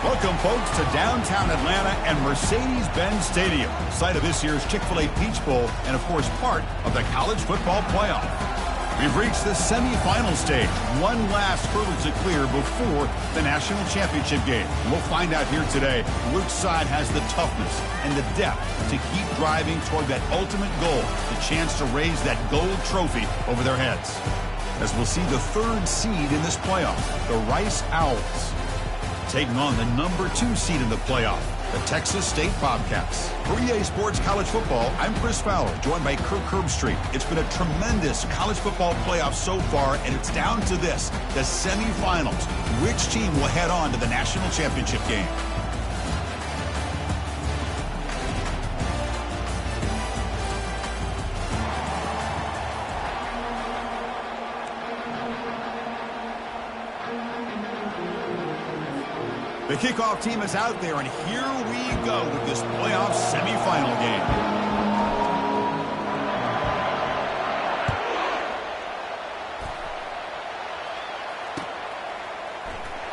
Welcome, folks, to downtown Atlanta and Mercedes-Benz Stadium, site of this year's Chick-fil-A Peach Bowl and, of course, part of the college football playoff. We've reached the semifinal stage, one last hurdle to clear before the national championship game. And we'll find out here today which side has the toughness and the depth to keep driving toward that ultimate goal, the chance to raise that gold trophy over their heads. As we'll see the third seed in this playoff, the Rice Owls, taking on the number 2 seed in the playoff, the Texas State Bobcats. For EA Sports College Football, I'm Chris Fowler, joined by Kirk Herbstreit. It's been a tremendous college football playoff so far, and it's down to this, the semifinals. Which team will head on to the national championship game? The kickoff team is out there, and here we go with this playoff semifinal game.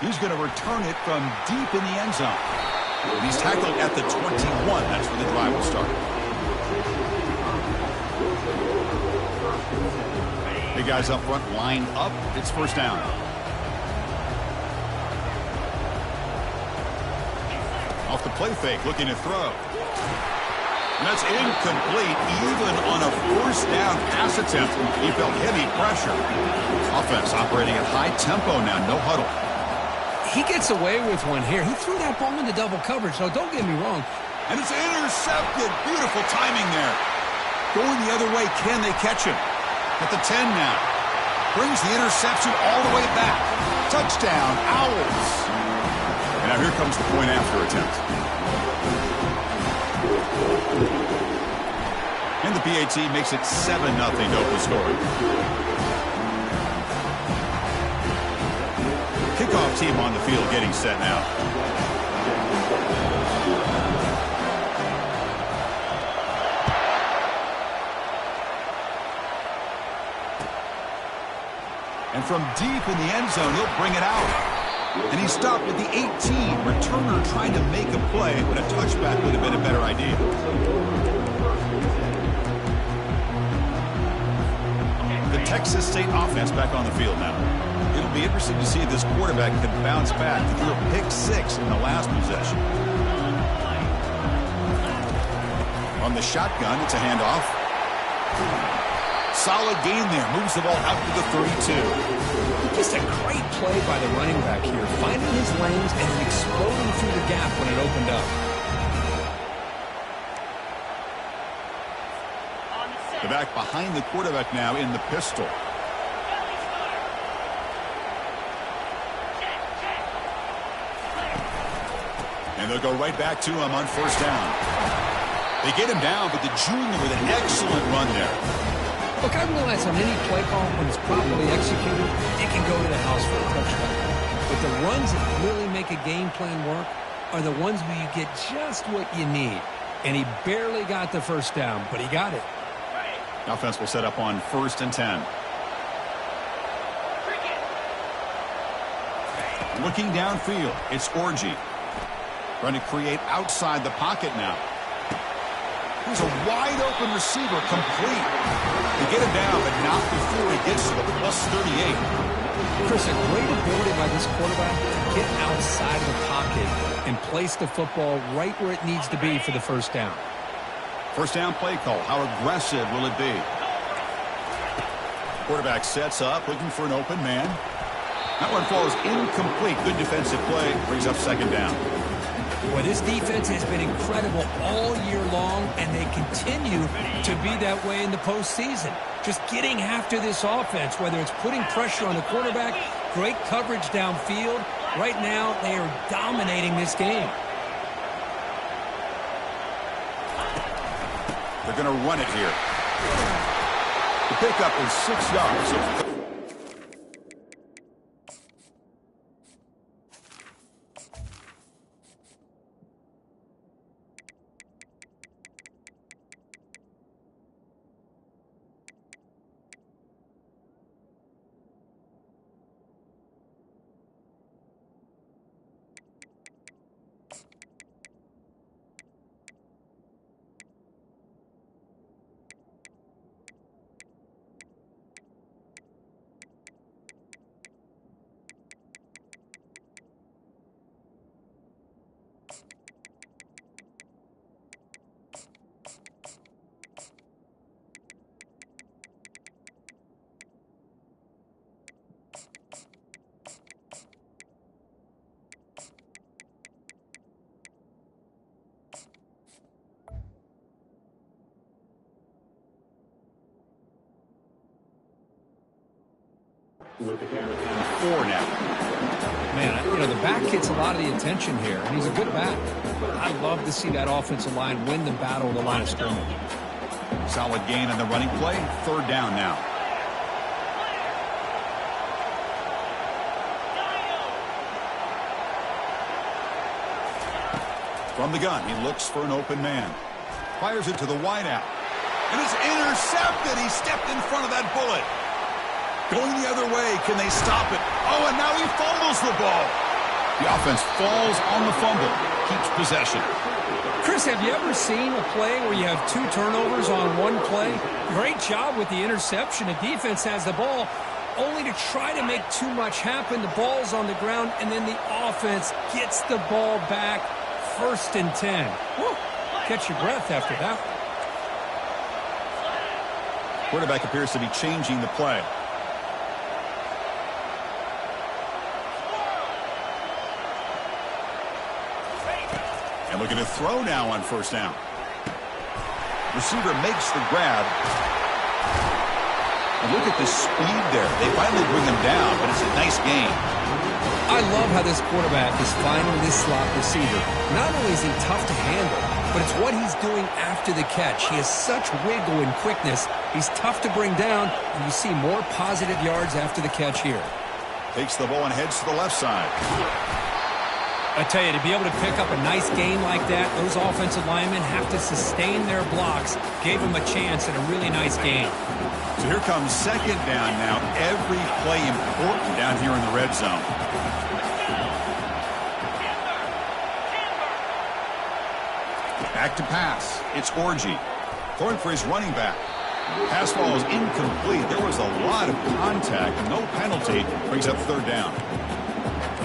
He's going to return it from deep in the end zone. And he's tackled at the 21. That's where the drive will start. The guys up front line up. It's first down. Off the play fake, looking to throw. And that's incomplete, even on a first down pass attempt. He felt heavy pressure. Offense operating at high tempo now, no huddle. He gets away with one here. He threw that ball into double coverage, so don't get me wrong. And it's intercepted. Beautiful timing there. Going the other way, can they catch him? At the 10 now. Brings the interception all the way back. Touchdown, Owls. And now here comes the point after attempt. And the PAT makes it 7-0 to open scoring. Kickoff team on the field getting set now. And from deep in the end zone, he'll bring it out. And he stopped at the 18. Returner trying to make a play, but a touchback would have been a better idea. The Texas State offense back on the field now. It'll be interesting to see if this quarterback can bounce back. He threw a pick-6 in the last possession. On the shotgun, it's a handoff. Solid gain there. Moves the ball out to the 32. Just a great play by the running back here, finding his lanes and then exploding through the gap when it opened up. The back behind the quarterback now in the pistol. And they'll go right back to him on first down. They get him down, but the junior with an excellent run there. Look, I realize on any play call, when it's properly executed, it can go to the house for a touchdown. But the runs that really make a game plan work are the ones where you get just what you need. And he barely got the first down, but he got it. The offense will set up on 1st and 10. Looking downfield, it's Orji. Trying to create outside the pocket now. Here's a wide-open receiver, complete. They get him down, but not before he gets to the +38. Chris, a great ability by this quarterback to get outside of the pocket and place the football right where it needs to be for the first down. First down play call. How aggressive will it be? Quarterback sets up, looking for an open man. That one falls incomplete. Good defensive play. Brings up second down. Well, this defense has been incredible all year long, and they continue to be that way in the postseason. Just getting after this offense, whether it's putting pressure on the quarterback, great coverage downfield. Right now, they are dominating this game. They're going to run it here. The pickup is 6 yards. 4 now. Man, the back gets a lot of the attention here, and he's a good back. I love to see that offensive line win the battle of the line of scrimmage. Solid gain on the running play. 3rd down now. From the gun, he looks for an open man. Fires it to the wideout. And it's intercepted. He stepped in front of that bullet. Going the other way. Can they stop it? Oh, and now he fumbles the ball. The offense falls on the fumble. Keeps possession. Chris, have you ever seen a play where you have 2 turnovers on one play? Great job with the interception. The defense has the ball, only to try to make too much happen. The ball's on the ground, and then the offense gets the ball back. 1st and 10. Woo. Catch your breath after that. Quarterback appears to be changing the play. And looking to throw now on 1st down. Receiver makes the grab. And look at the speed there. They finally bring him down, but it's a nice gain. I love how this quarterback is finding this slot receiver. Not only is he tough to handle, but it's what he's doing after the catch. He has such wiggle and quickness. He's tough to bring down, and you see more positive yards after the catch here. Takes the ball and heads to the left side. I tell you, to be able to pick up a nice gain like that, those offensive linemen have to sustain their blocks. Gave him a chance at a really nice gain. So here comes 2nd down now. Every play important down here in the red zone. Back to pass. It's Orji. Throwing for his running back. Pass ball is incomplete. There was a lot of contact. No penalty. Brings up 3rd down.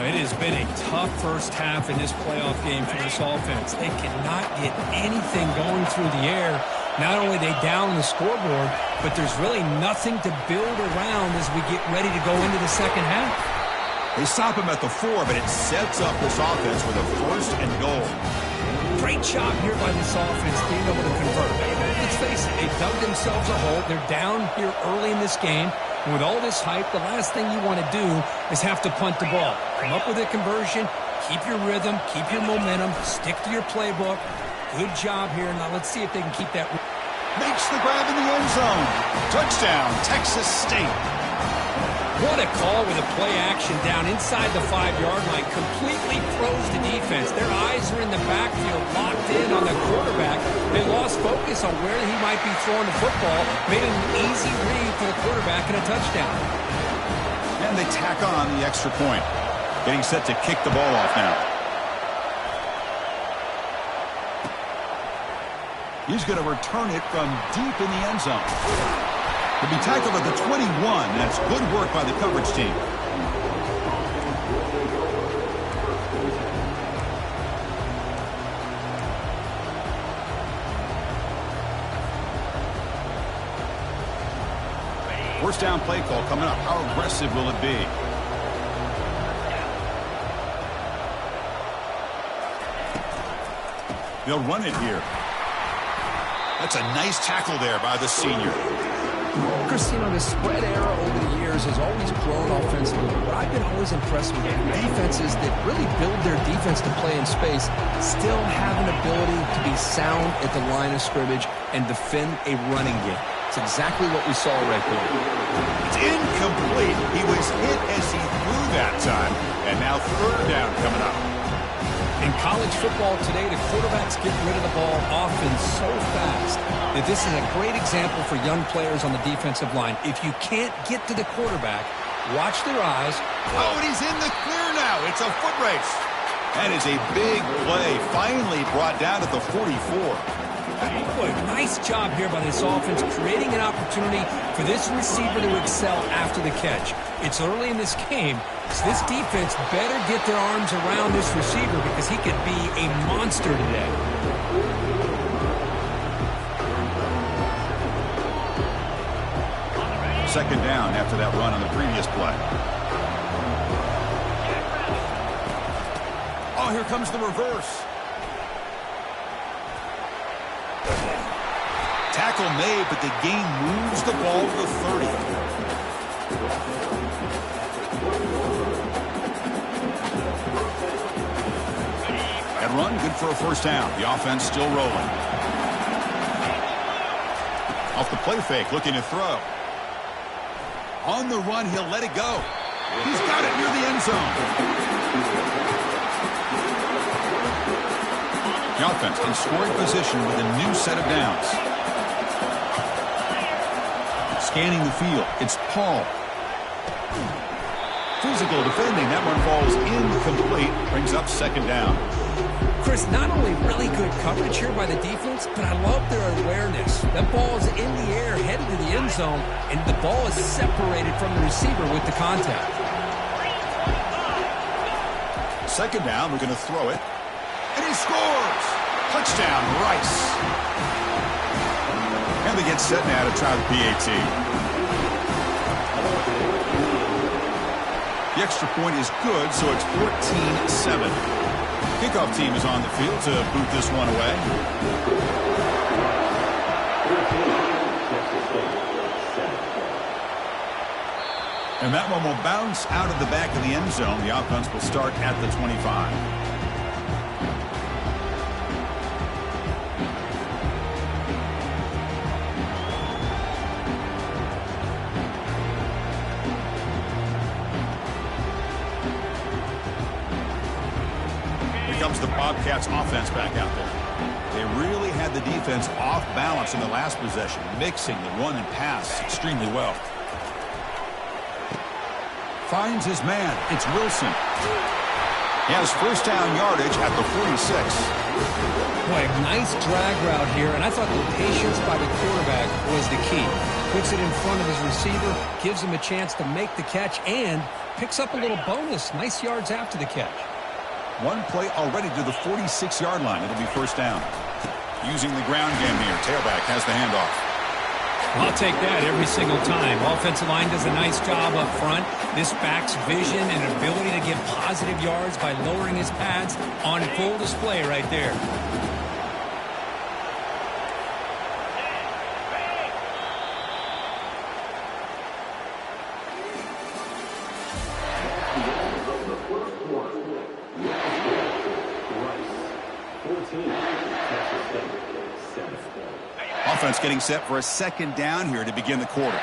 It has been a tough first half in this playoff game for this offense. They cannot get anything going through the air. Not only they down the scoreboard, but there's really nothing to build around as we get ready to go into the second half. They stop him at the 4, but it sets up this offense with a 1st and goal. Great job here by this offense being able to convert. Let's face it, they dug themselves a hole. They're down here early in this game. And with all this hype, the last thing you want to do is have to punt the ball. Come up with a conversion, keep your rhythm, keep your momentum, stick to your playbook. Good job here. Now let's see if they can keep that. Makes the grab in the end zone. Touchdown, Texas State. What a call with a play action down inside the 5-yard line. Completely froze the defense. Their eyes are in the backfield, locked in on the quarterback. They lost focus on where he might be throwing the football. Made an easy read for the quarterback and a touchdown. And they tack on the extra point. Getting set to kick the ball off now. He's going to return it from deep in the end zone. He'll be tackled at the 21. That's good work by the coverage team. First down play call coming up. How aggressive will it be? They'll run it here. That's a nice tackle there by the senior. Chris, the spread era over the years has always grown offensively, but I've been always impressed with defenses that really build their defense to play in space, still have an ability to be sound at the line of scrimmage and defend a running game. It's exactly what we saw right there. It's incomplete. He was hit as he threw that time, and now 3rd down coming up. In college football today, the quarterbacks get rid of the ball often so fast that this is a great example for young players on the defensive line. If you can't get to the quarterback, watch their eyes. Oh, and he's in the clear now. It's a foot race. That is a big play. Finally brought down at the 44. Boy, nice job here by this offense, creating an opportunity for this receiver to excel after the catch. It's early in this game, so this defense better get their arms around this receiver because he could be a monster today. Second down after that run on the previous play. Oh, here comes the reverse. Tackle made, but the gain moves the ball to the 30. run, good for a first down. The offense still rolling. Off the play fake, looking to throw. On the run, he'll let it go. He's got it near the end zone. The offense in scoring position with a new set of downs. Scanning the field, it's Paul. Physical defending, that one falls incomplete, brings up second down. Chris, not only really good coverage here by the defense, but I love their awareness. That ball is in the air, headed to the end zone, and the ball is separated from the receiver with the contact. Second down, we're going to throw it. And he scores! Touchdown, Rice. And they get set now to try the PAT. The extra point is good, so it's 14-7. Kickoff team is on the field to boot this one away. And that one will bounce out of the back of the end zone. The offense will start at the 25. Comes the Bobcats offense back out there. They really had the defense off balance in the last possession, mixing the run and pass extremely well. Finds his man. It's Wilson. He has first down yardage at the 46. Boy, nice drag route here, and I thought the patience by the quarterback was the key. Puts it in front of his receiver, gives him a chance to make the catch, and picks up a little bonus. Nice yards after the catch. One play already to the 46-yard line. It'll be first down. Using the ground game here. Tailback has the handoff. I'll take that every single time. Offensive line does a nice job up front. This back's vision and ability to get positive yards by lowering his pads on full display right there. Offense getting set for a second down here to begin the quarter.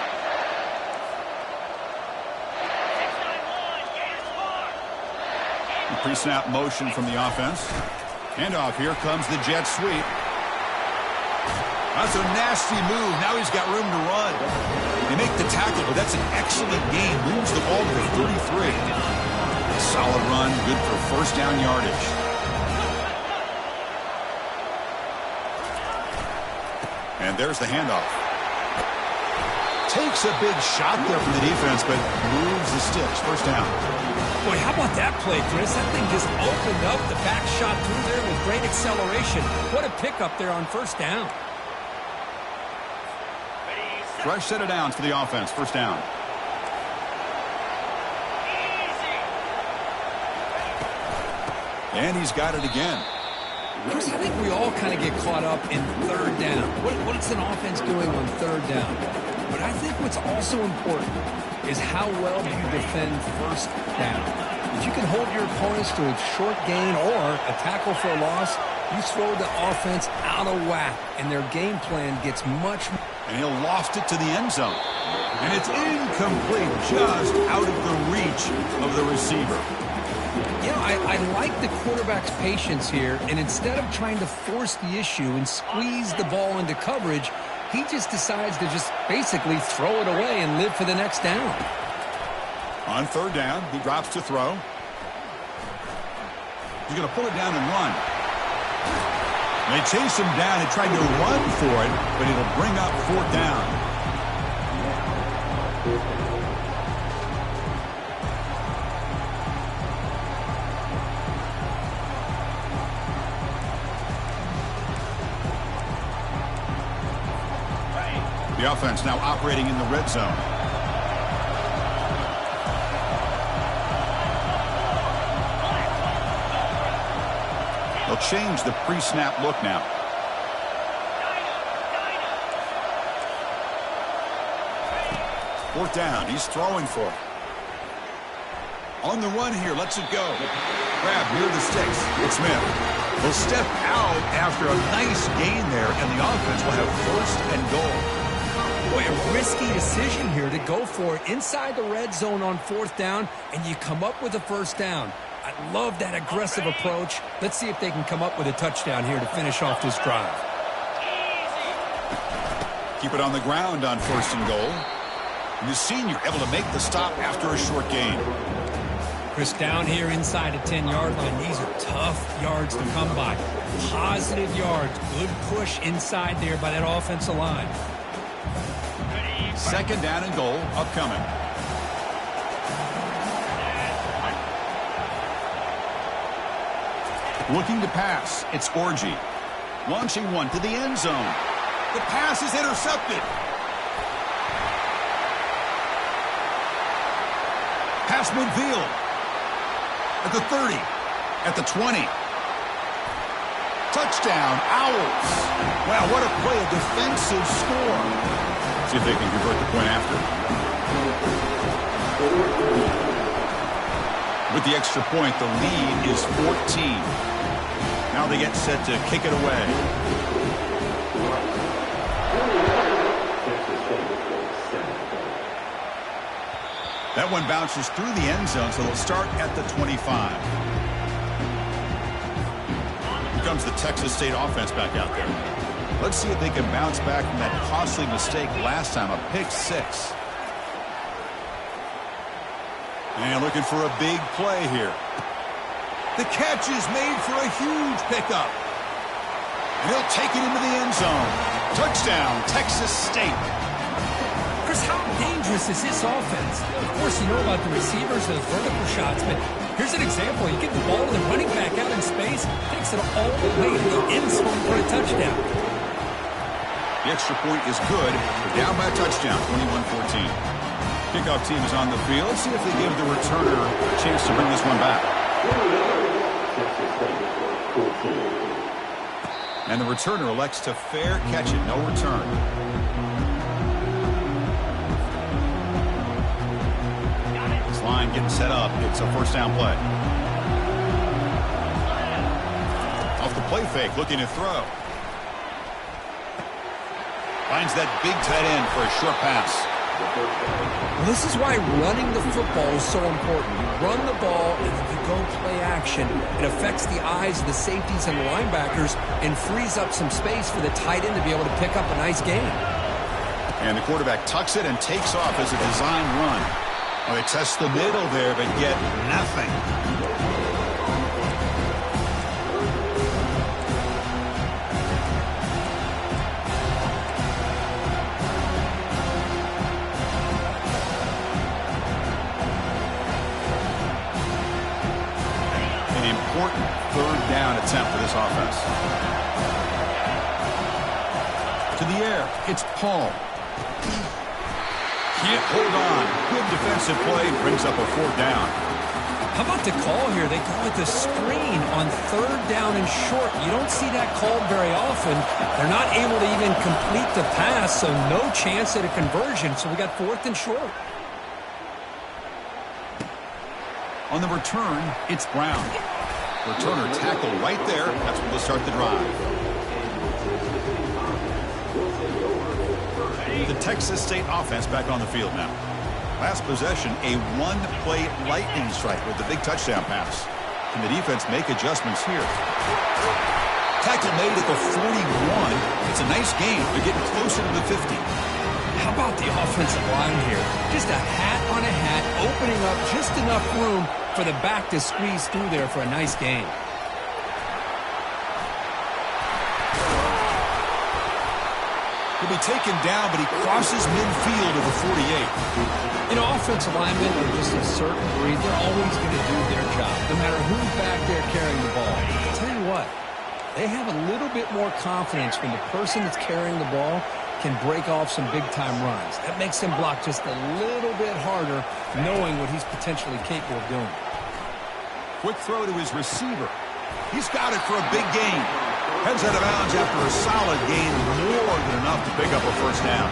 The pre-snap motion from the offense. Handoff, here comes the jet sweep. That's a nasty move. Now he's got room to run. They make the tackle, but that's an excellent game. Moves the ball to the 33. Solid run, good for first down yardage. And there's the handoff. Takes a big shot there from the defense, but moves the sticks. First down. Boy, how about that play, Chris? That thing just opened up. The back shot through there with great acceleration. What a pickup there on first down. Fresh set of downs for the offense. First down. And he's got it again. Chris, I think we all kind of get caught up in third down. What's an offense doing on third down? But I think what's also important is how well you defend first down. If you can hold your opponents to a short gain or a tackle for a loss, you throw the offense out of whack, and their game plan gets much more. And he'll loft it to the end zone. And it's incomplete, just out of the reach of the receiver. You know, I like the quarterback's patience here, and instead of trying to force the issue and squeeze the ball into coverage, he just decides to just basically throw it away and live for the next down. On third down, he drops to throw. He's going to pull it down and run. They chase him down and try to run for it, but it'll bring up fourth down. The offense now operating in the red zone. They'll change the pre-snap look now. Fourth down. He's throwing for it. On the run here. Lets it go. Grab near the sticks. It's Smith. Will step out after a nice gain there, and the offense will have first and goal. Boy, a risky decision here to go for it inside the red zone on 4th down, and you come up with a first down. I love that aggressive approach. Let's see if they can come up with a touchdown here to finish off this drive. Keep it on the ground on 1st and goal. And the senior able to make the stop after a short gain. Chris, down here inside a 10-yard line, these are tough yards to come by. Positive yards, good push inside there by that offensive line. 2nd down and goal upcoming. Looking to pass, it's Orji. Launching one to the end zone. The pass is intercepted. Pass midfield. At the 30. At the 20. Touchdown, Owls. Wow, what a play, a defensive score. See if they can convert the point after. With the extra point, the lead is 14. Now they get set to kick it away. That one bounces through the end zone, so they'll start at the 25. Here comes the Texas State offense back out there. Let's see if they can bounce back from that costly mistake last time, a pick 6. And looking for a big play here. The catch is made for a huge pickup. And he'll take it into the end zone. Touchdown, Texas State. Chris, how dangerous is this offense? Of course, you know about the receivers, those vertical shots, but here's an example. You get the ball to the running back out in space, takes it all the way to the end zone for a touchdown. The extra point is good. They're down by a touchdown, 21-14. Kickoff team is on the field. See if they give the returner a chance to bring this one back. And the returner elects to fair catch it, no return. This line getting set up. It's a 1st down play. Off the play fake, looking to throw. Finds that big tight end for a short pass. Well, this is why running the football is so important. You run the ball, and then you go play action. It affects the eyes of the safeties and the linebackers and frees up some space for the tight end to be able to pick up a nice gain. And the quarterback tucks it and takes off as a design run. Well, they test the middle there, but get nothing. Important 3rd down attempt for this offense. To the air, it's Paul. Can't hold on. Good defensive play, brings up a 4th down. How about the call here? They call it the screen on 3rd down and short. You don't see that called very often. They're not able to even complete the pass, so no chance at a conversion. So we got 4th and short. On the return, it's Brown. Returner tackle right there. That's where they'll start the drive. The Texas State offense back on the field now. Last possession, a 1-play lightning strike with the big touchdown pass. Can the defense make adjustments here? Tackle made at the 41. It's a nice game. They're getting closer to the 50. How about the offensive line here? Just a hat on a hat, opening up just enough room for the back to squeeze through there for a nice gain. He'll be taken down, but he crosses midfield at the 48. You know, offensive linemen are just a certain breed. They're always going to do their job, no matter who's back there carrying the ball. I'll tell you what, they have a little bit more confidence when the person that's carrying the ball can break off some big-time runs. That makes him block just a little bit harder, knowing what he's potentially capable of doing. Quick throw to his receiver. He's got it for a big gain. Heads out of bounds after a solid gain, more than enough to pick up a 1st down.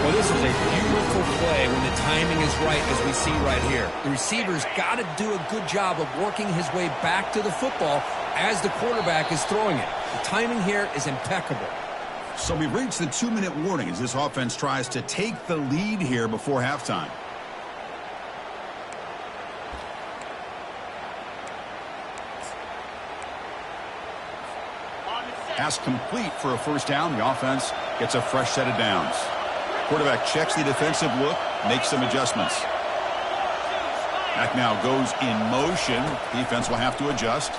Well, this is a beautiful play when the timing is right, as we see right here. The receiver's got to do a good job of working his way back to the football as the quarterback is throwing it. The timing here is impeccable. So we've reached the 2-minute warning as this offense tries to take the lead here before halftime. Pass complete for a first down. The offense gets a fresh set of downs. Quarterback checks the defensive look, makes some adjustments. Back now goes in motion. Defense will have to adjust.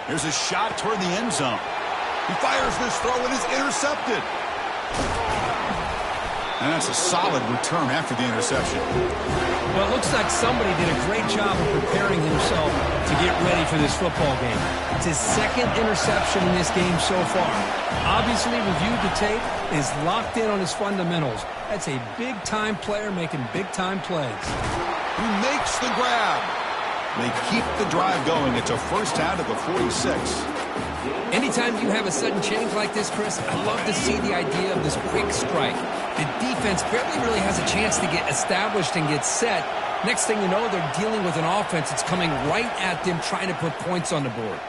Here's a shot toward the end zone. He fires this throw and is intercepted. And that's a solid return after the interception. Well, it looks like somebody did a great job of preparing himself to get ready for this football game. It's his second interception in this game so far. Obviously reviewed the tape, is locked in on his fundamentals. That's a big-time player making big-time plays. He makes the grab. They keep the drive going. It's a first down to the 46. Anytime you have a sudden change like this, Chris, I love to see the idea of this quick strike. The defense barely really has a chance to get established and get set. Next thing you know, they're dealing with an offense that's coming right at them, trying to put points on the board.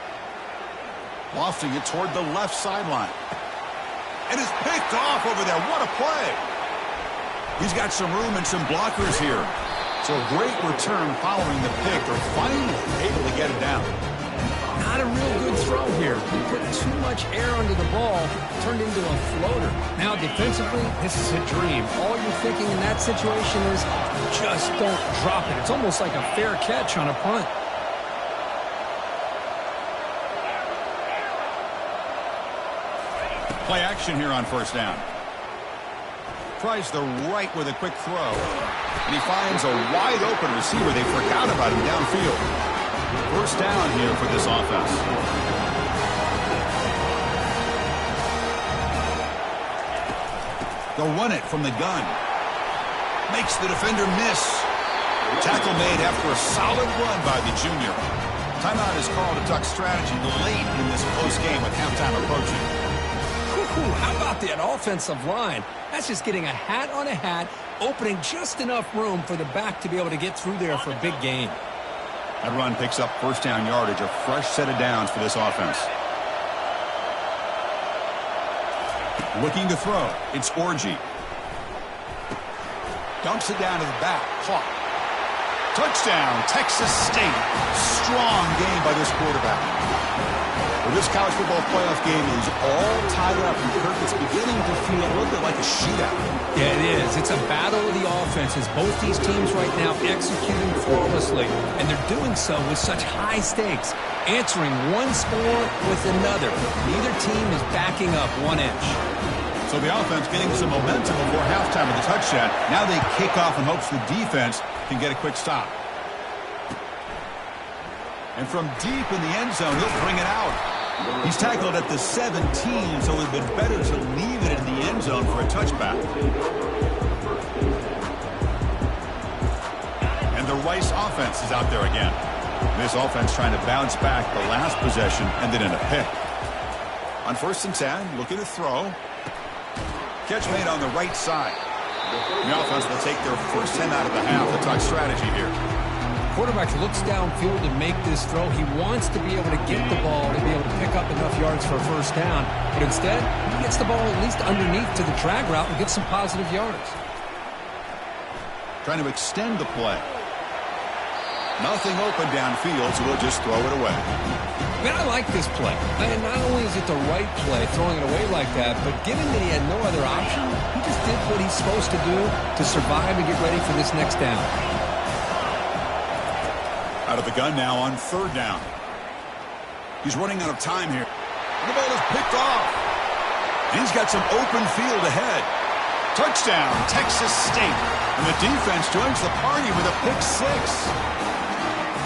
Lofting it toward the left sideline. And is picked off over there. What a play. He's got some room and some blockers here. So a great return following the pick. They're finally able to get it down. Not a real good throw here. He put too much air under the ball, turned into a floater. Now defensively, this is a dream. All you're thinking in that situation is just don't drop it. It's almost like a fair catch on a punt. Play action here on first down. Tries the right with a quick throw. And he finds a wide open receiver. They forgot about him downfield. First down here for this offense. They'll run it from the gun. Makes the defender miss. Tackle made after a solid run by the junior. Timeout is called to Duck strategy late in this close game with halftime approaching. How about that offensive line? That's just getting a hat on a hat, opening just enough room for the back to be able to get through there for a big gain. That run picks up first down yardage, a fresh set of downs for this offense. Looking to throw, it's Orji. Dumps it down to the back, caught. Touchdown, Texas State. Strong game by this quarterback. Well, this college football playoff game is all tied up. And Kirk, it's beginning to feel a little bit like a shootout. Yeah, it is. It's a battle of the offenses. Both these teams right now executing flawlessly, and they're doing so with such high stakes, answering one score with another. Neither team is backing up 1 inch. So the offense getting some momentum before halftime with a touchdown. Now they kick off in hopes the defense can get a quick stop. And from deep in the end zone, he'll bring it out. He's tackled at the 17, so it would have been better to leave it in the end zone for a touchback. And the Rice offense is out there again. This offense trying to bounce back. The last possession ended in a pick. On 1st and 10, looking to throw. Catch made on the right side. The offense will take their first 10 out of the half. The Duck strategy here. Quarterback looks downfield to make this throw. He wants to be able to get the ball to be able to pick up enough yards for a first down. But instead, he gets the ball at least underneath to the drag route and gets some positive yards. Trying to extend the play. Nothing open downfield, so we'll just throw it away. Man, I like this play. And not only is it the right play, throwing it away like that, but given that he had no other option, he just did what he's supposed to do to survive and get ready for this next down. Out of the gun now on 3rd down. He's running out of time here. The ball is picked off. And he's got some open field ahead. Touchdown, Texas State. And the defense joins the party with a pick 6.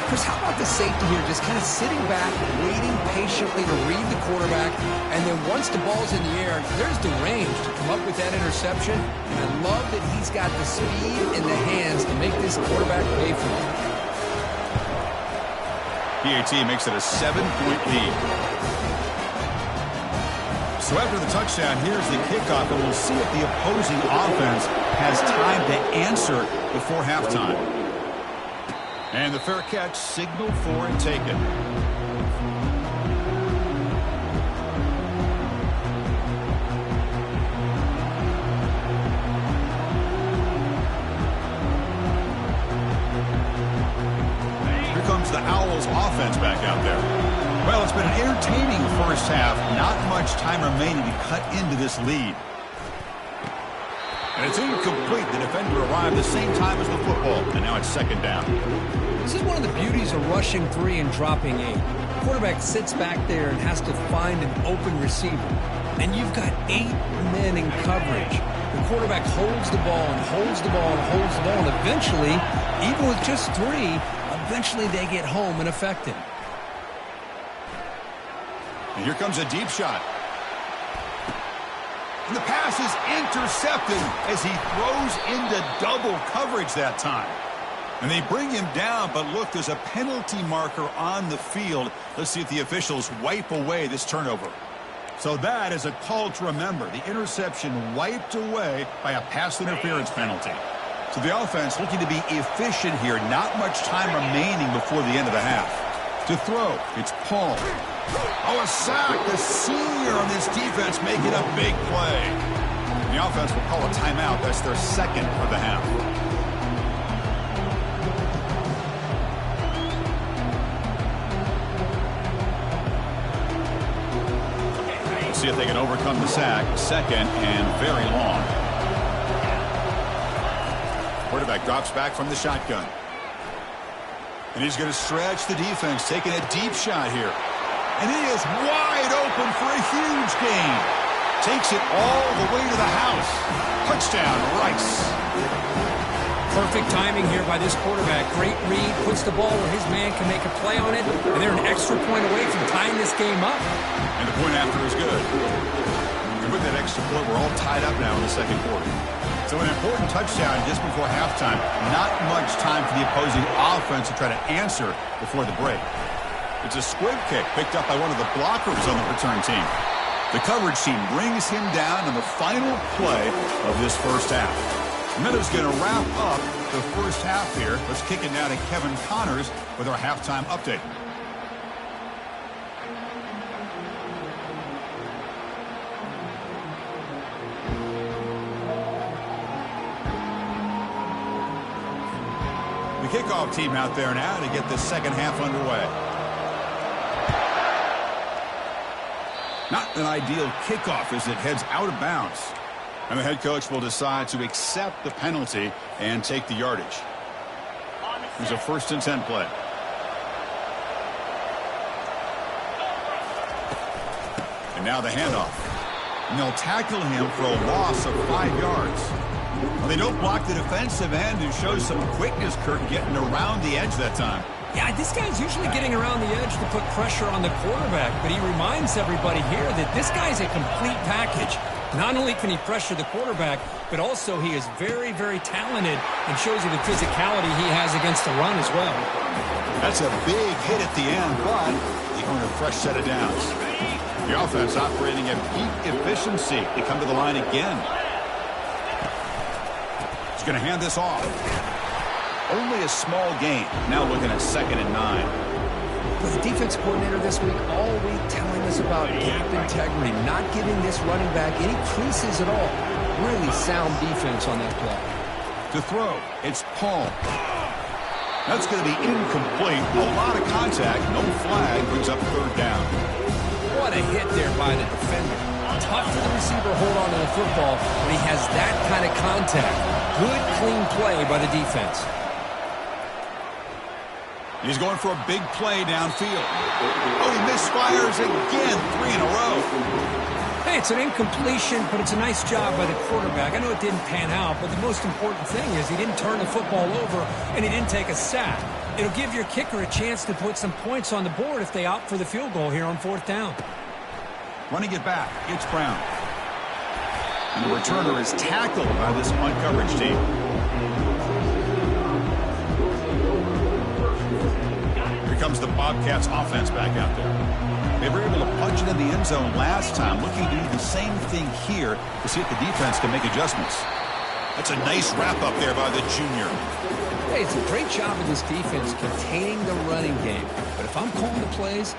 Chris, how about the safety here just kind of sitting back, waiting patiently to read the quarterback, and then once the ball's in the air, there's the range to come up with that interception. And I love that he's got the speed in the hands to make this quarterback pay for it. PAT makes it a 7-point lead. So after the touchdown, here's the kickoff, and we'll see if the opposing offense has time to answer before halftime. And the fair catch signaled for and taken. the Owls offense back out there. Well, it's been an entertaining first half. Not much time remaining to cut into this lead. And it's incomplete. The defender arrived the same time as the football, and now it's second down. This is one of the beauties of rushing 3 and dropping 8. The quarterback sits back there and has to find an open receiver. And you've got 8 men in coverage. The quarterback holds the ball and holds the ball and holds the ball, and eventually, even with just 3, eventually they get home and affect him. And here comes a deep shot. And the pass is intercepted as he throws into double coverage that time. And they bring him down, but look, there's a penalty marker on the field. Let's see if the officials wipe away this turnover. So that is a call to remember. The interception wiped away by a pass interference penalty. So the offense looking to be efficient here. Not much time remaining before the end of the half. To throw, it's Paul. Oh, a sack. The senior on this defense making a big play. The offense will call a timeout. That's their second of the half. See if they can overcome the sack. Second and very long. Quarterback drops back from the shotgun. And he's going to stretch the defense, taking a deep shot here. And he is wide open for a huge gain. Takes it all the way to the house. Touchdown, Rice. Perfect timing here by this quarterback. Great read, puts the ball where his man can make a play on it, and they're an extra point away from tying this game up. And the point after is good. And with that extra point, we're all tied up now in the second quarter. So an important touchdown just before halftime. Not much time for the opposing offense to try to answer before the break. It's a squib kick picked up by one of the blockers on the return team. The coverage team brings him down in the final play of this first half. And that is going to wrap up the first half here. Let's kick it now to Kevin Connors with our halftime update. The kickoff team out there now to get the second half underway. Not an ideal kickoff as it heads out of bounds. And the head coach will decide to accept the penalty and take the yardage. There's a 1st and 10 play. And now the handoff. And they'll tackle him for a loss of 5 yards. Well, they don't block the defensive end who shows some quickness, Kurt, getting around the edge that time. Yeah, this guy's usually getting around the edge to put pressure on the quarterback, but he reminds everybody here that this guy's a complete package. Not only can he pressure the quarterback, but also he is very, very talented and shows you the physicality he has against the run as well. That's a big hit at the end, but they earn a fresh set of downs. The offense operating at peak efficiency. They come to the line again. He's going to hand this off. Only a small gain. Now looking at 2nd and 9. With the defense coordinator this week all week telling us about gap integrity, not giving this running back any creases at all. Really sound defense on that play. To throw, it's Paul. That's going to be incomplete. A lot of contact. No flag. Brings up 3rd down. What a hit there by the defender. Tough for the receiver to hold on to the football when he has that kind of contact. Good, clean play by the defense. He's going for a big play downfield. Oh, he misfires again. 3 in a row. Hey, it's an incompletion, but it's a nice job by the quarterback. I know it didn't pan out, but the most important thing is he didn't turn the football over and he didn't take a sack. It'll give your kicker a chance to put some points on the board if they opt for the field goal here on 4th down. Running it back, it's Brown. And the returner is tackled by this punt coverage team. Here comes the Bobcats offense back out there. They were able to punch it in the end zone last time, looking to do the same thing here to see if the defense can make adjustments. That's a nice wrap-up there by the junior. Hey, it's a great job of this defense containing the running game. But if I'm calling the plays,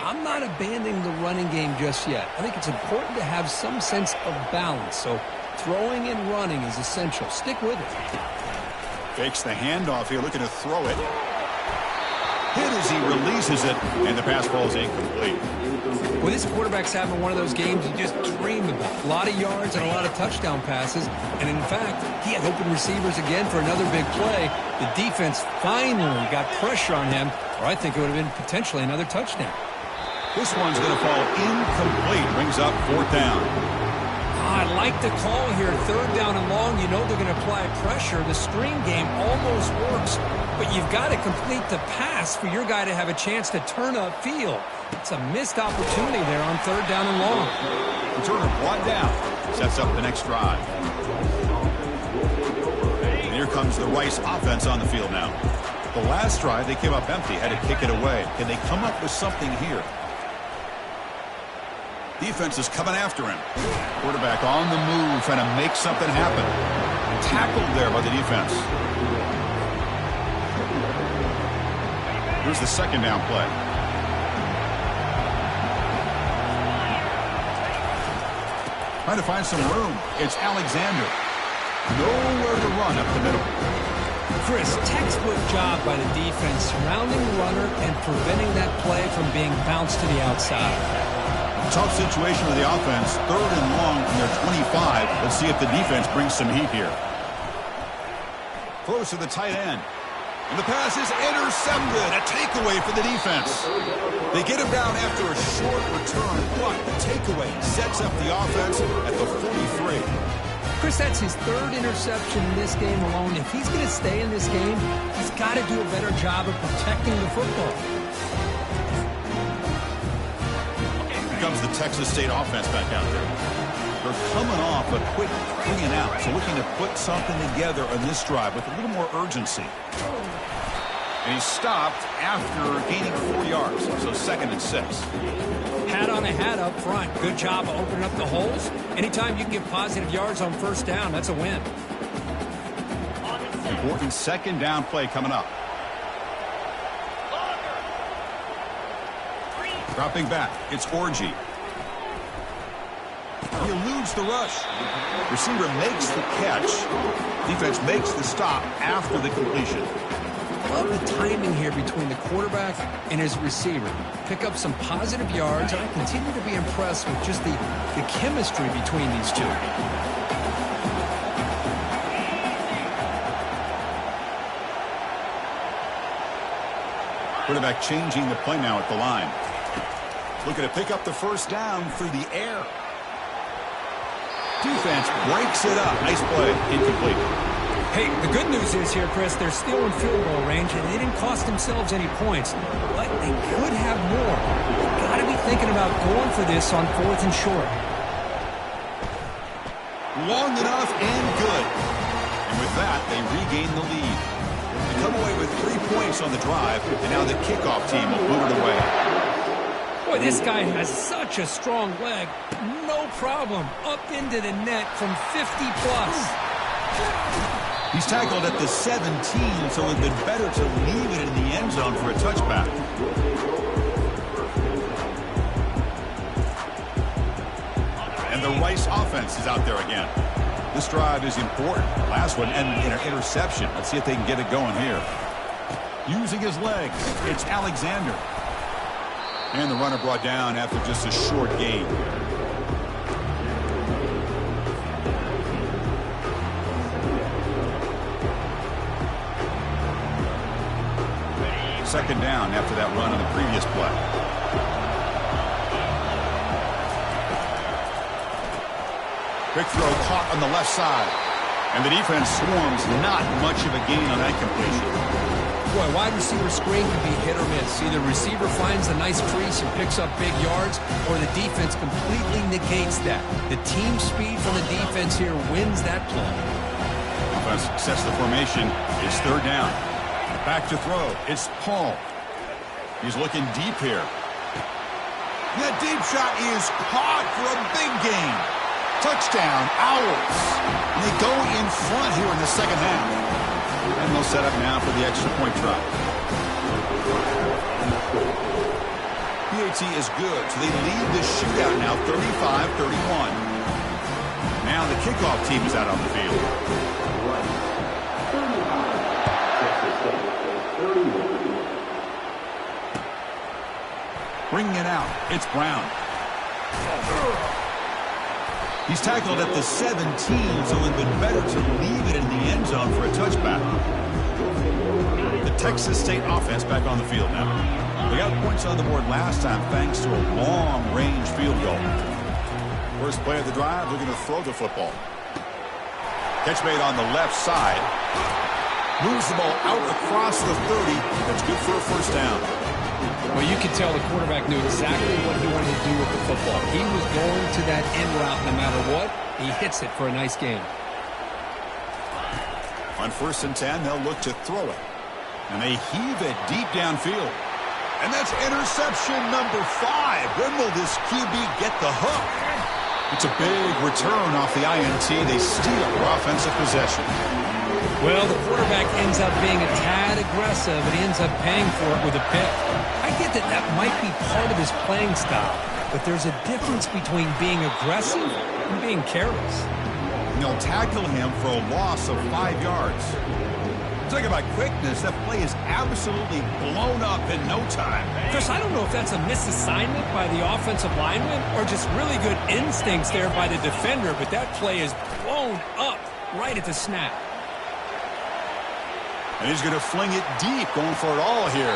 I'm not abandoning the running game just yet. I think it's important to have some sense of balance. So throwing and running is essential. Stick with it. Fakes the handoff here, looking to throw it. hit as he releases it, and the pass ball is incomplete. Well, this quarterback's having one of those games you just dream about. A lot of yards and a lot of touchdown passes. And, in fact, he had open receivers again for another big play. The defense finally got pressure on him, or I think it would have been potentially another touchdown. This one's going to fall incomplete. Brings up 4th down. I like the call here. 3rd down and long. You know they're going to apply pressure. The screen game almost works, but you've got to complete the pass for your guy to have a chance to turn upfield. It's a missed opportunity there on 3rd down and long. Returner brought down. Sets up the next drive. And here comes the Rice offense on the field now. The last drive, they came up empty, had to kick it away. Can they come up with something here? Defense is coming after him. Quarterback on the move, trying to make something happen. Tackled there by the defense. Here's the 2nd down play. Trying to find some room. It's Alexander. Nowhere to run up the middle. Chris, textbook job by the defense surrounding the runner and preventing that play from being bounced to the outside. Tough situation with the offense. 3rd and long from their 25. Let's see if the defense brings some heat here. Close to the tight end. And the pass is intercepted. A takeaway for the defense. They get him down after a short return, but the takeaway sets up the offense at the 43. Chris, that's his 3rd interception in this game alone. If he's going to stay in this game, he's got to do a better job of protecting the football. Here comes the Texas State offense back out there. They're coming off a quick 3 and out, so looking to put something together on this drive with a little more urgency. And he stopped after gaining 4 yards, so 2nd and 6. Hat on a hat up front. Good job of opening up the holes. Anytime you can get positive yards on 1st down, that's a win. Important 2nd down play coming up. Dropping back, it's Orji. He eludes the rush. Receiver makes the catch. Defense makes the stop after the completion. Love the timing here between the quarterback and his receiver. Pick up some positive yards, and I continue to be impressed with just the chemistry between these two. Quarterback changing the play now at the line. Looking to pick up the 1st down through the air. Defense breaks it up. Nice play. Incomplete. Hey, the good news is here, Chris, they're still in field goal range, and they didn't cost themselves any points. But they could have more. They've got to be thinking about going for this on 4th and short. Long enough and good. And with that, they regain the lead. They come away with 3 points on the drive, and now the kickoff team will boot it away. Boy, this guy has such a strong leg. No problem. Up into the net from 50-plus. He's tackled at the 17, so it would have been better to leave it in the end zone for a touchback. And the Rice offense is out there again. This drive is important. Last one ended in an interception. Let's see if they can get it going here. Using his legs, it's Alexander. And the runner brought down after just a short gain. Second down after that run on the previous play. Quick throw caught on the left side. And the defense swarms. Not much of a gain on that completion. Boy, wide receiver screen can be hit or miss. Either receiver finds a nice crease and picks up big yards, or the defense completely negates that. The team speed from the defense here wins that play. Offense sets the formation. It's 3rd down. Back to throw. It's Paul. He's looking deep here. That deep shot is caught for a big gain. Touchdown, Owls. And they go in front here in the 2nd half. And they'll set up now for the extra point try. PAT is good, so they lead the shootout now 35-31. Now the kickoff team is out on the field. Bringing it out, it's Brown. He's tackled at the 17, so it would have been better to leave it in the end zone for a touchback. The Texas State offense back on the field now. They got points on the board last time thanks to a long-range field goal. First play of the drive, looking to throw the football. Catch made on the left side. Moves the ball out across the 30. That's good for a first down. Well, you could tell the quarterback knew exactly what he wanted to do with the football. He was going to that end route no matter what. He hits it for a nice gain. On 1st and 10, they'll look to throw it. And they heave it deep downfield. And that's interception number 5. When will this QB get the hook? It's a big return off the INT. They steal their offensive possession. Well, the quarterback ends up being a tad aggressive, and he ends up paying for it with a pick. I get that that might be part of his playing style, but there's a difference between being aggressive and being careless. And they'll tackle him for a loss of 5 yards. Talking about quickness, that play is absolutely blown up in no time. Chris, I don't know if that's a misassignment by the offensive lineman or just really good instincts there by the defender, but that play is blown up right at the snap. And he's going to fling it deep, going for it all here.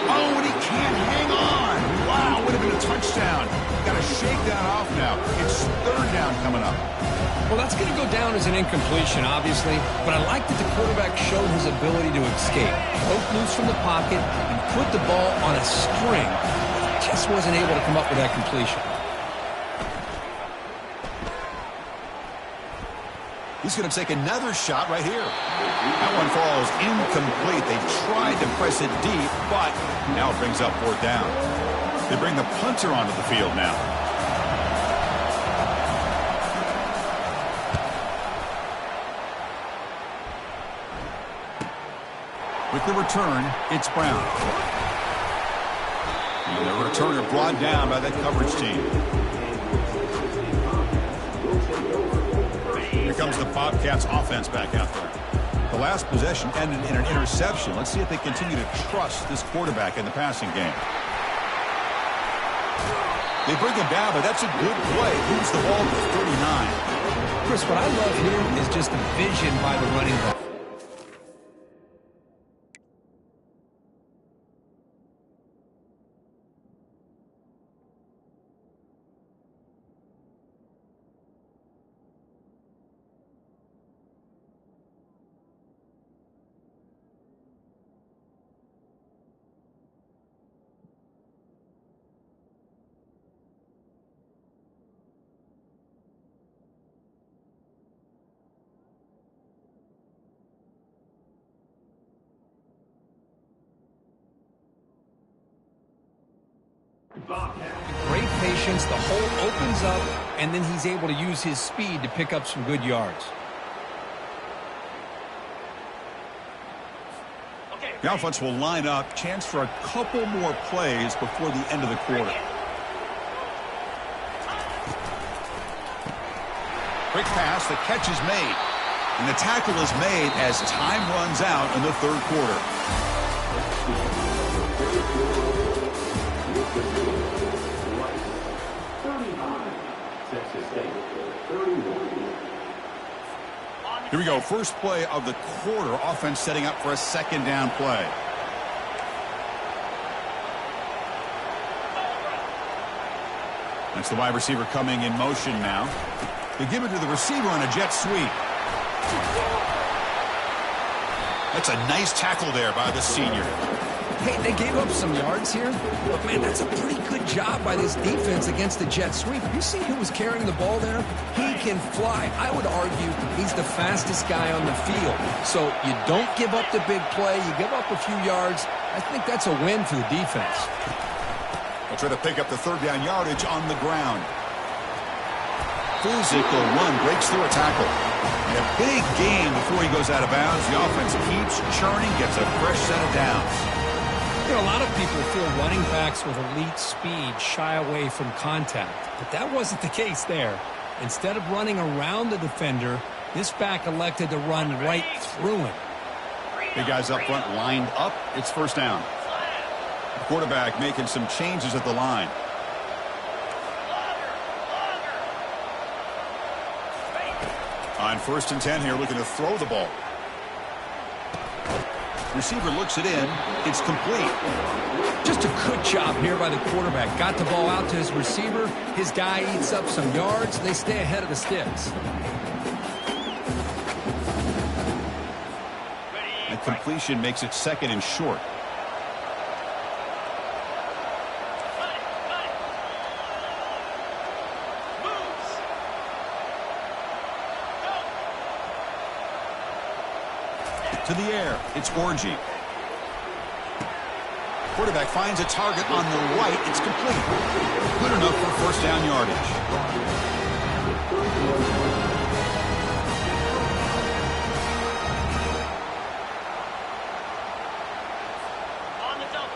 Oh, and he can't hang on. Wow, would have been a touchdown. Got to shake that off now. It's 3rd down coming up. Well, that's going to go down as an incompletion, obviously, but I like that the quarterback showed his ability to escape. Broke loose from the pocket and put the ball on a string. Just wasn't able to come up with that completion. He's going to take another shot right here. That one falls incomplete. They tried to press it deep, but now it brings up 4th down. They bring the punter onto the field now. With the return, it's Brown. And the returner brought down by that coverage team. Here comes the Bobcats offense back out there. The last possession ended in an interception. Let's see if they continue to trust this quarterback in the passing game. They bring him down, but that's a good play. Moves the ball to 39. Chris, what I love here is just the vision by the running back. Great patience, the hole opens up, and then he's able to use his speed to pick up some good yards. The offense will line up, chance for a couple more plays before the end of the quarter. Quick pass, the catch is made. And the tackle is made as time runs out in the 3rd quarter. Here we go, first play of the quarter. Offense setting up for a 2nd down play. That's the wide receiver coming in motion now. They give it to the receiver on a jet sweep. That's a nice tackle there by the senior. Hey, they gave up some yards here, but man, that's a pretty good job by this defense against the jet sweep. You see who was carrying the ball there? He can fly. I would argue he's the fastest guy on the field. So you don't give up the big play. You give up a few yards. I think that's a win for the defense. They'll try to pick up the 3rd down yardage on the ground. Physical run, breaks through a tackle. And a big gain before he goes out of bounds. The offense keeps churning, gets a fresh set of downs. You know, a lot of people feel running backs with elite speed shy away from contact, but that wasn't the case there. Instead of running around the defender, this back elected to run right through him. Big guys up front lined up. It's 1st down. quarterback making some changes at the line. On 1st and 10 here, looking to throw the ball. Receiver looks it in. It's complete. Just a good job here by the quarterback. Got the ball out to his receiver. His guy eats up some yards. They stay ahead of the sticks. That completion makes it 2nd and short. To the air, it's Orji. Quarterback finds a target on the right. It's complete. Good enough for 1st down yardage.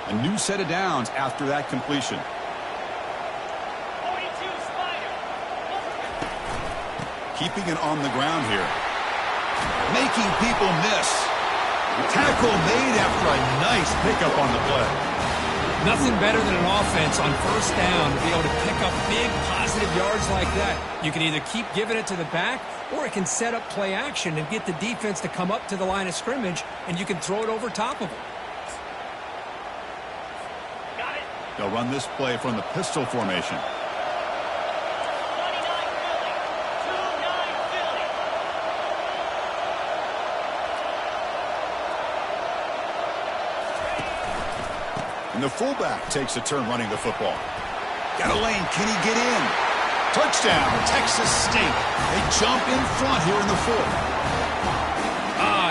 A new set of downs after that completion. Keeping it on the ground here. Making people miss. Tackle made after a nice pickup on the play. Nothing better than an offense on 1st down to be able to pick up big positive yards like that. You can either keep giving it to the back, or it can set up play action and get the defense to come up to the line of scrimmage, and you can throw it over top of them. They'll run this play from the pistol formation. And the fullback takes a turn running the football. Got a lane. Can he get in? Touchdown, Texas State. They jump in front here in the 4th.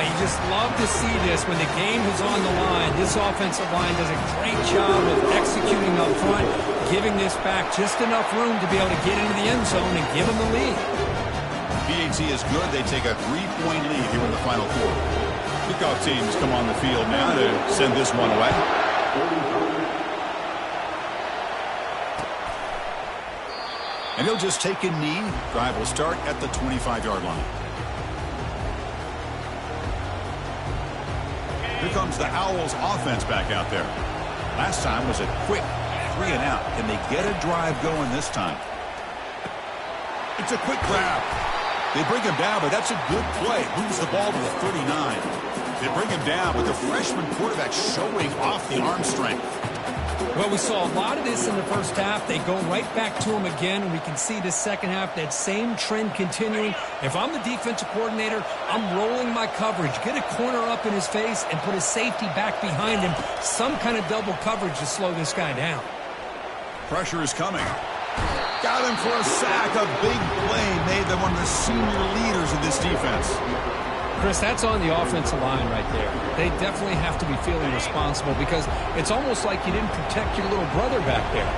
You just love to see this when the game is on the line. This offensive line does a great job of executing up front, giving this back just enough room to be able to get into the end zone and give them the lead. BAT is good. They take a 3-point lead here in the final quarter. Kickoff teams come on the field now to send this one away. And he'll just take a knee. Drive will start at the 25-yard line. Here comes the Owls offense back out there. Last time was a quick 3 and out. Can they get a drive going this time? It's a quick grab. They bring him down, but that's a good play. Moves the ball to the 39. They bring him down with the freshman quarterback showing off the arm strength. Well, we saw a lot of this in the 1st half. They go right back to him again, and we can see the 2nd half, that same trend continuing. If I'm the defensive coordinator, I'm rolling my coverage. Get a corner up in his face and put a safety back behind him. Some kind of double coverage to slow this guy down. Pressure is coming. Got him for a sack. A big play made them one of the senior leaders of this defense. Chris, that's on the offensive line right there. They definitely have to be feeling responsible because it's almost like you didn't protect your little brother back there.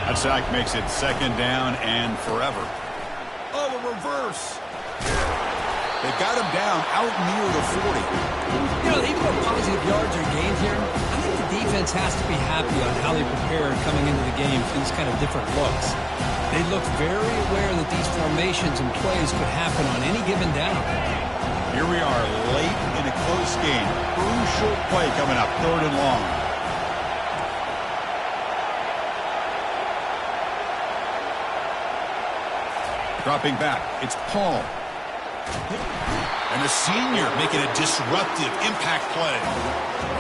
That sack makes it 2nd down and forever. Oh, a reverse. They got him down out near the 40. You know, even though positive yards are gained here, I think the defense has to be happy on how they prepared coming into the game for these kind of different looks. They look very aware that these formations and plays could happen on any given down. Here we are late in a close game. Crucial play coming up, 3rd and long. Dropping back, it's Paul. And the senior making a disruptive impact play.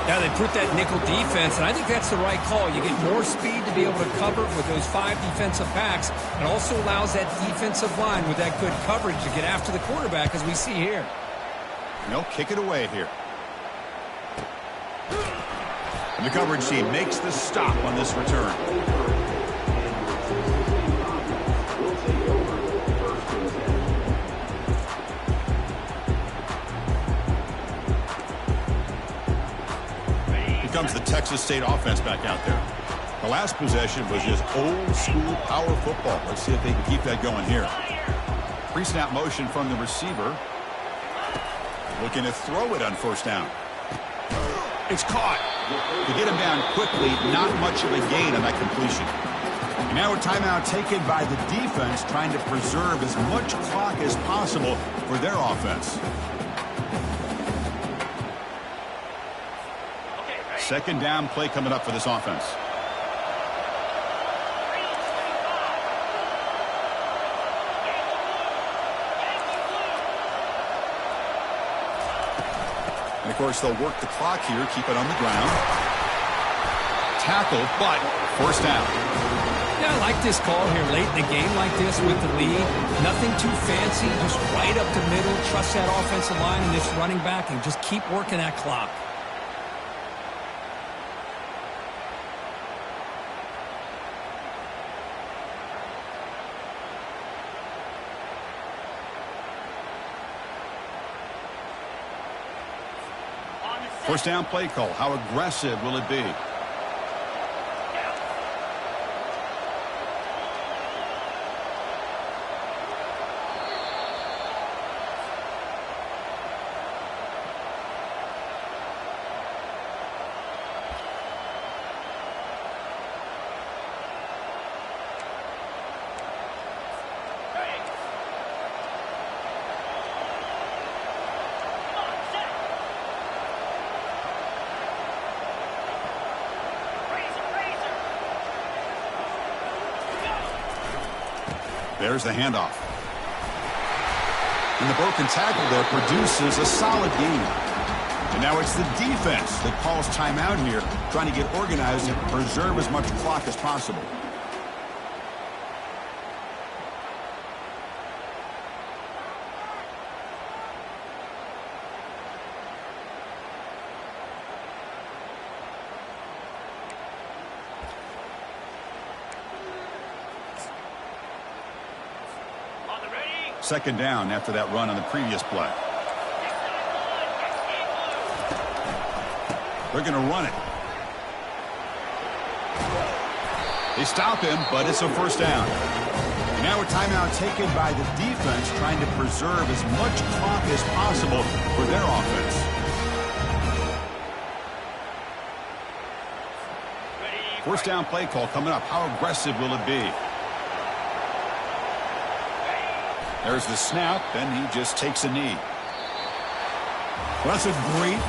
Now they put that nickel defense, and I think that's the right call. You get more speed to be able to cover with those 5 defensive backs. It also allows that defensive line with that good coverage to get after the quarterback, as we see here. And they'll kick it away here. And the coverage team makes the stop on this return. Here comes the Texas State offense back out there. The last possession was just old school power football. Let's see if they can keep that going here. Pre-snap motion from the receiver. Looking to throw it on 1st down. It's caught. To get him down quickly, not much of a gain on that completion. And now a timeout taken by the defense, trying to preserve as much clock as possible for their offense. Second down play coming up for this offense. And, of course, they'll work the clock here, keep it on the ground. Tackle, but first down. Yeah, I like this call here late in the game like this with the lead. Nothing too fancy, just right up the middle. Trust that offensive line and this running back and just keep working that clock. First down play call. How aggressive will it be? There's the handoff. And the broken tackle there produces a solid gain. And now it's the defense that calls timeout here, trying to get organized and preserve as much clock as possible. Second down after that run on the previous play. They're going to run it. They stop him, but it's a first down. And now a timeout taken by the defense, trying to preserve as much clock as possible for their offense. First down play call coming up. How aggressive will it be? There's the snap, and he just takes a knee. Well, that's a great